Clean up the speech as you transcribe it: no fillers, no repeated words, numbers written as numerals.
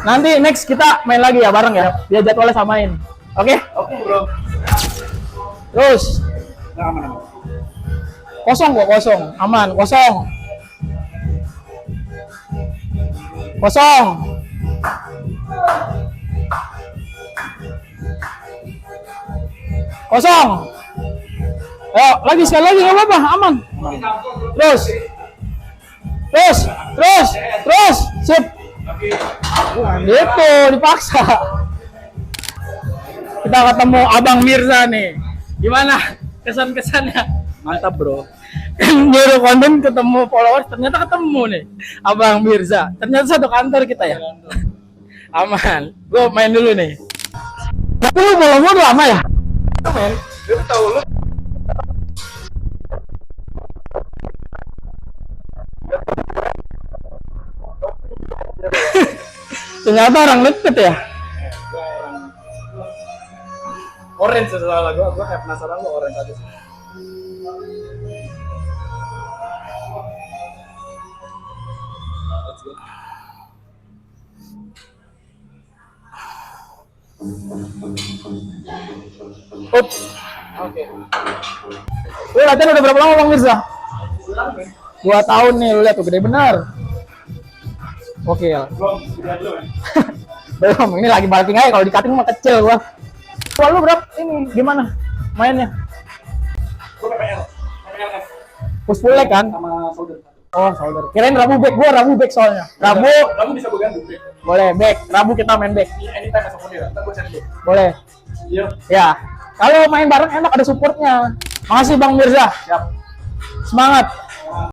Nanti next kita main lagi ya bareng ya. Biar jadwalnya samain. Oke? Oke, bro. Terus Nah, aman. kosong kok, kosong. Aman, kosong. Kosong. Kosong. Ayo, lagi sekali lagi nggak apa-apa, aman. Terus. Terus, terus, terus. Sip. Gitu, dipaksa. Kita ketemu Abang Mirza nih. Gimana kesan-kesannya? Mantap, bro. Nyuruh konten ketemu followers, ternyata ketemu nih Abang Mirza. Ternyata satu kantor kita ya. Aman. Gue main dulu nih. Tapi lu follow udah lama ya? Men, gue tahu lu. Ternyata orang deket ya. Gue orang orange salah gue kayak penasaran lo orange aja sih. Let's go. Ups. Oke. Lu latihan udah berapa lama Bang Mirza? 2 tahun nih, lu lihat tuh gede benar. Oke ya. Belum, udah dulu, men. Belum, ini lagi balking aja, kalau di cutting mah kecil gua. Wah, lu berapa ini gimana mainnya? Gue PPL. PPLF Push pull leg kan? sama solder. Oh, shoulder. Kirain Rabu back, gua Rabu back soalnya. Rabu Kamu bisa gue ganti. boleh back, Rabu kita main back. Anytime masuk dia. Ntar gue cari dia. Boleh. Iya. Ya. Kalau main bareng enak ada supportnya. Makasih Bang Mirza. Siap. Semangat.